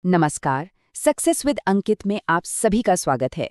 नमस्कार। Success with अंकित में आप सभी का स्वागत है।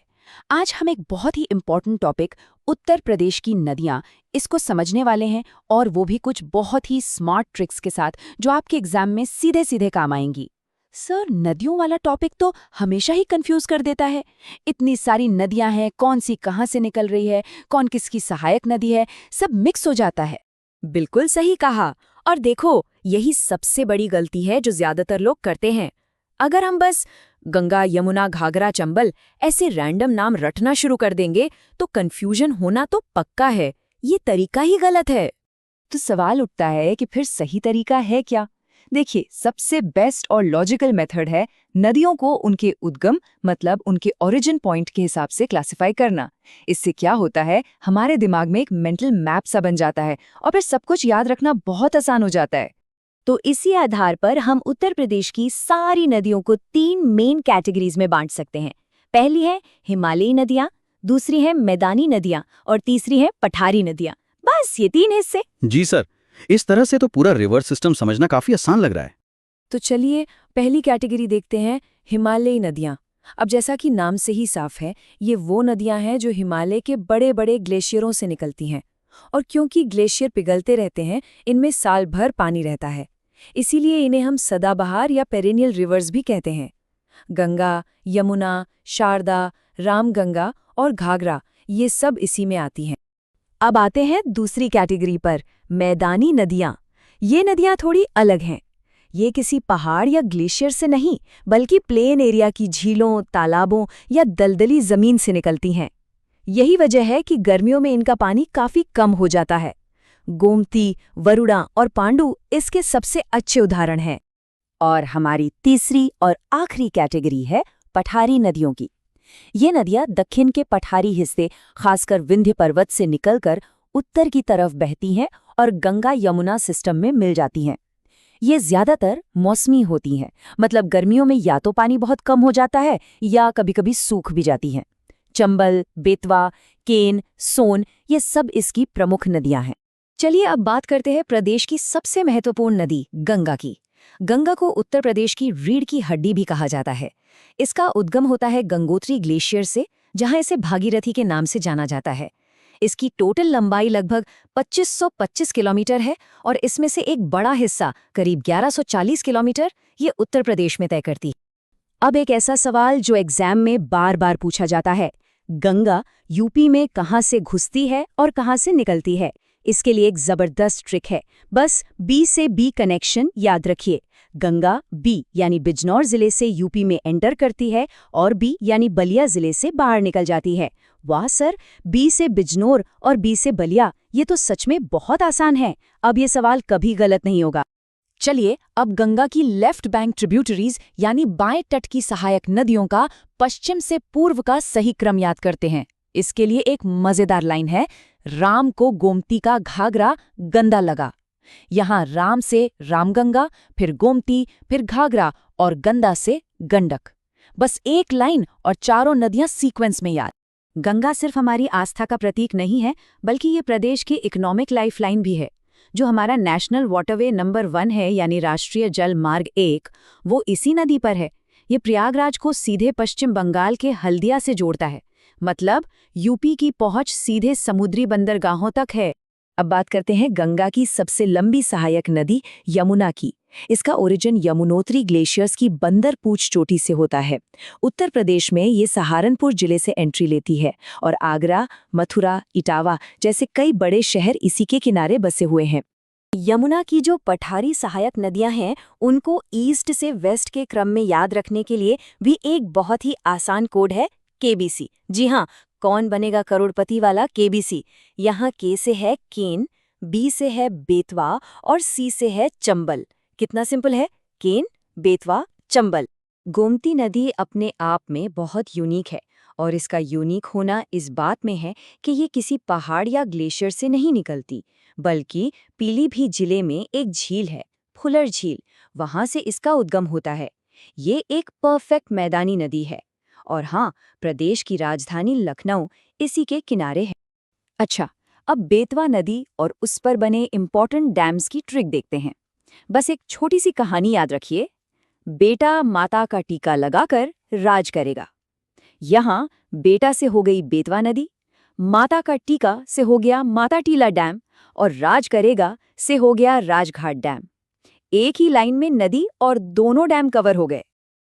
आज हम एक बहुत ही इम्पोर्टेंट टॉपिक उत्तर प्रदेश की नदियाँ इसको समझने वाले हैं, और वो भी कुछ बहुत ही स्मार्ट ट्रिक्स के साथ जो आपके एग्जाम में सीधे सीधे काम आएंगी। सर, नदियों वाला टॉपिक तो हमेशा ही कंफ्यूज कर देता है। इतनी सारी नदियां हैं, कौन सी कहाँ से निकल रही है, कौन किसकी सहायक नदी है, सब मिक्स हो जाता है। बिल्कुल सही कहा। और देखो, यही सबसे बड़ी गलती है जो ज्यादातर लोग करते हैं। अगर हम बस गंगा, यमुना, घाघरा, चंबल ऐसे रैंडम नाम रटना शुरू कर देंगे तो कंफ्यूजन होना तो पक्का है। ये तरीका ही गलत है। तो सवाल उठता है कि फिर सही तरीका है क्या? देखिए, सबसे बेस्ट और लॉजिकल मेथड है नदियों को उनके उद्गम मतलब उनके ओरिजिन पॉइंट के हिसाब से क्लासिफाई करना। इससे क्या होता है, हमारे दिमाग में एक मेंटल मैप सा बन जाता है और फिर सब कुछ याद रखना बहुत आसान हो जाता है। तो इसी आधार पर हम उत्तर प्रदेश की सारी नदियों को 3 मेन कैटेगरीज में बांट सकते हैं। पहली है हिमालयी नदियां, दूसरी है मैदानी नदियां और तीसरी है पठारी नदियां। बस ये 3 हिस्से। जी सर, इस तरह से तो पूरा रिवर सिस्टम समझना काफी आसान लग रहा है। तो चलिए पहली कैटेगरी देखते हैं, हिमालयी नदियां। अब जैसा कि नाम से ही साफ है, ये वो नदियां हैं जो हिमालय के बड़े बड़े ग्लेशियरों से निकलती हैं। और क्योंकि ग्लेशियर पिघलते रहते हैं, इनमें साल भर पानी रहता है। इसीलिए इन्हें हम सदाबहार या पेरेनियल रिवर्स भी कहते हैं। गंगा, यमुना, शारदा, रामगंगा और घाघरा, ये सब इसी में आती हैं। अब आते हैं दूसरी कैटेगरी पर, मैदानी नदियां। ये नदियां थोड़ी अलग हैं। ये किसी पहाड़ या ग्लेशियर से नहीं, बल्कि प्लेन एरिया की झीलों, तालाबों या दलदली जमीन से निकलती हैं। यही वजह है कि गर्मियों में इनका पानी काफी कम हो जाता है। गोमती, वरुणा और पांडु इसके सबसे अच्छे उदाहरण हैं। और हमारी तीसरी और आखिरी कैटेगरी है पठारी नदियों की। ये नदियां दक्षिण के पठारी हिस्से, खासकर विंध्य पर्वत से निकलकर उत्तर की तरफ बहती हैं और गंगा यमुना सिस्टम में मिल जाती हैं। ये ज्यादातर मौसमी होती हैं, मतलब गर्मियों में या तो पानी बहुत कम हो जाता है या कभी-कभी सूख भी जाती हैं। चंबल, बेतवा, केन, सोन ये सब इसकी प्रमुख नदियां हैं। चलिए अब बात करते हैं प्रदेश की सबसे महत्वपूर्ण नदी गंगा की। गंगा को उत्तर प्रदेश की रीढ़ की हड्डी भी कहा जाता है। इसका उद्गम होता है गंगोत्री ग्लेशियर से, जहां इसे भागीरथी के नाम से जाना जाता है। इसकी टोटल लंबाई लगभग 2525 किलोमीटर है और इसमें से एक बड़ा हिस्सा, करीब 1140 किलोमीटर, ये उत्तर प्रदेश में तय करती है। अब एक ऐसा सवाल जो एग्जाम में बार बार पूछा जाता है, गंगा यूपी में कहाँ से घुसती है और कहाँ से निकलती है? इसके लिए एक जबरदस्त ट्रिक है। बस बी से बी कनेक्शन याद रखिए। गंगा बी यानी बिजनौर जिले से यूपी में एंटर करती है और बी यानी बलिया जिले से बाहर निकल जाती है। वाह सर, बी से बिजनौर और बी से बलिया, ये तो सच में बहुत आसान है। अब ये सवाल कभी गलत नहीं होगा। चलिए अब गंगा की लेफ्ट बैंक ट्रिब्यूटरीज यानी बाएं तट की सहायक नदियों का पश्चिम से पूर्व का सही क्रम याद करते हैं। इसके लिए एक मजेदार लाइन है, राम को गोमती का घाघरा गंदा लगा। यहाँ राम से रामगंगा, फिर गोमती, फिर घाघरा और गंदा से गंडक। बस एक लाइन और चारों नदियां सीक्वेंस में याद। गंगा सिर्फ हमारी आस्था का प्रतीक नहीं है, बल्कि ये प्रदेश की इकोनॉमिक लाइफलाइन भी है। जो हमारा नेशनल वाटरवे नंबर 1 है यानी राष्ट्रीय जल मार्ग 1, वो इसी नदी पर है। ये प्रयागराज को सीधे पश्चिम बंगाल के हल्दिया से जोड़ता है, मतलब यूपी की पहुंच सीधे समुद्री बंदरगाहों तक है। अब बात करते हैं गंगा की सबसे लंबी सहायक नदी यमुना की। इसका ओरिजिन यमुनोत्री ग्लेशियर्स की बंदर पूछ चोटी से होता है। उत्तर प्रदेश में ये सहारनपुर जिले से एंट्री लेती है और आगरा, मथुरा, इटावा जैसे कई बड़े शहर इसी के किनारे बसे हुए हैं। यमुना की जो पठारी सहायक नदियां हैं, उनको ईस्ट से वेस्ट के क्रम में याद रखने के लिए भी एक बहुत ही आसान कोड है, केबीसी। जी हाँ, कौन बनेगा करोड़पति वाला केबीसी। यहाँ के से है केन, बी से है बेतवा और सी से है चंबल। कितना सिंपल है, केन, बेतवा, चंबल। गोमती नदी अपने आप में बहुत यूनिक है और इसका यूनिक होना इस बात में है कि ये किसी पहाड़ या ग्लेशियर से नहीं निकलती, बल्कि पीलीभीत जिले में एक झील है, फुलर झील, वहां से इसका उद्गम होता है। ये एक परफेक्ट मैदानी नदी है और हाँ, प्रदेश की राजधानी लखनऊ इसी के किनारे है। अच्छा, अब बेतवा नदी और उस पर बने इम्पोर्टेंट डैम्स की ट्रिक देखते हैं। बस एक छोटी सी कहानी याद रखिए। बेटा माता का टीका लगाकर राज करेगा। यहाँ बेटा से हो गई बेतवा नदी, माता का टीका से हो गया माता टीला डैम और राज करेगा से हो गया राजघाट डैम। एक ही लाइन में नदी और दोनों डैम कवर हो गए।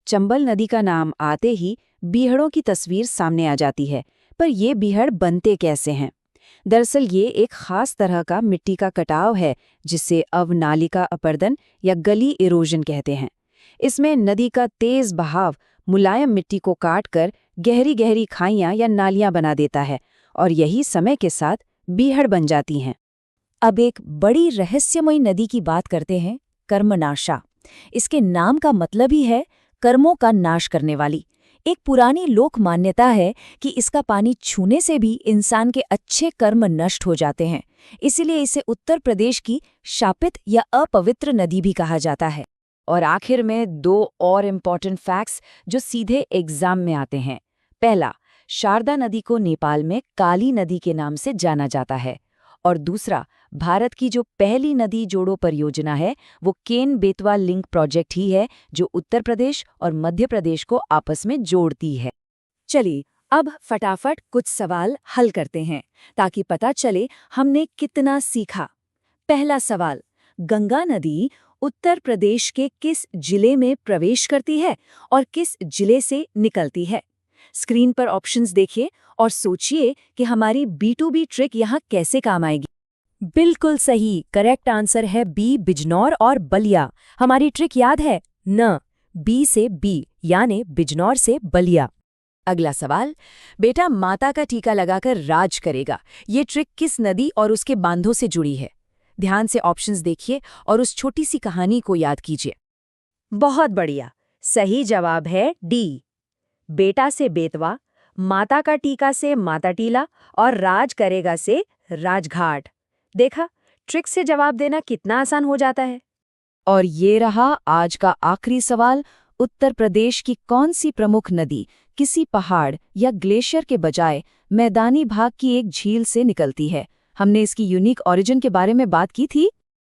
चंबल नदी का नाम आते ही बीहड़ों की तस्वीर सामने आ जाती है, पर ये बीहड़ बनते कैसे हैं? दरअसल ये एक खास तरह का मिट्टी का कटाव है जिसे अवनालिका अपर्दन या गली इरोजन कहते हैं। इसमें नदी का तेज बहाव मुलायम मिट्टी को काटकर गहरी गहरी खाइयां या नालियां बना देता है और यही समय के साथ बीहड़ बन जाती हैं। अब एक बड़ी रहस्यमयी नदी की बात करते हैं, कर्मनाशा। इसके नाम का मतलब ही है कर्मों का नाश करने वाली। एक पुरानी लोक मान्यता है कि इसका पानी छूने से भी इंसान के अच्छे कर्म नष्ट हो जाते हैं, इसीलिए इसे उत्तर प्रदेश की शापित या अपवित्र नदी भी कहा जाता है। और आखिर में 2 और इम्पॉर्टेंट फैक्ट्स जो सीधे एग्जाम में आते हैं। पहला, शारदा नदी को नेपाल में काली नदी के नाम से जाना जाता है। और दूसरा, भारत की जो पहली नदी जोड़ो परियोजना है वो केन बेतवा लिंक प्रोजेक्ट ही है जो उत्तर प्रदेश और मध्य प्रदेश को आपस में जोड़ती है। चलिए अब फटाफट कुछ सवाल हल करते हैं ताकि पता चले हमने कितना सीखा। पहला सवाल, गंगा नदी उत्तर प्रदेश के किस जिले में प्रवेश करती है और किस जिले से निकलती है? स्क्रीन पर ऑप्शंस देखिए और सोचिए कि हमारी B2B ट्रिक यहाँ कैसे काम आएगी। बिल्कुल सही, करेक्ट आंसर है बी, बिजनौर और बलिया। हमारी ट्रिक याद है न, बी से बी यानी बिजनौर से बलिया। अगला सवाल, बेटा माता का टीका लगाकर राज करेगा। ये ट्रिक किस नदी और उसके बांधों से जुड़ी है? ध्यान से ऑप्शंस देखिए और उस छोटी सी कहानी को याद कीजिए। बहुत बढ़िया, सही जवाब है डी, बेटा से बेतवा, माता का टीका से माता टीला और राज करेगा से राजघाट। देखा, ट्रिक से जवाब देना कितना आसान हो जाता है। और ये रहा आज का आखिरी सवाल, उत्तर प्रदेश की कौन सी प्रमुख नदी किसी पहाड़ या ग्लेशियर के बजाय मैदानी भाग की एक झील से निकलती है? हमने इसकी यूनिक ओरिजिन के बारे में बात की थी।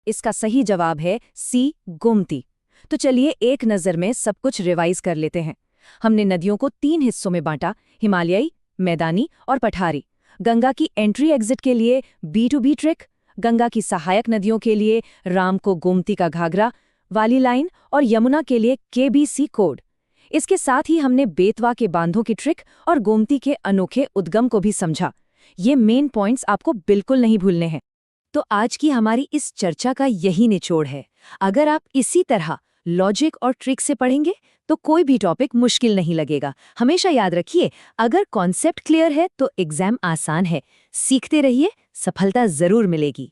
इसका सही जवाब है सी, गोमती। तो चलिए एक नज़र में सब कुछ रिवाइज कर लेते हैं। हमने नदियों को 3 हिस्सों में बांटा, हिमालयी, मैदानी और पठारी। गंगा की एंट्री एग्जिट के लिए B2B ट्रिक, गंगा की सहायक नदियों के लिए राम को गोमती का घाघरा वाली लाइन और यमुना के लिए KBC कोड। इसके साथ ही हमने बेतवा के बांधों की ट्रिक और गोमती के अनोखे उद्गम को भी समझा। ये मेन पॉइंट्स आपको बिल्कुल नहीं भूलने हैं। तो आज की हमारी इस चर्चा का यही निचोड़ है। अगर आप इसी तरह लॉजिक और ट्रिक से पढ़ेंगे तो कोई भी टॉपिक मुश्किल नहीं लगेगा। हमेशा याद रखिए, अगर कॉन्सेप्ट क्लियर है तो एग्जाम आसान है। सीखते रहिए, सफलता जरूर मिलेगी।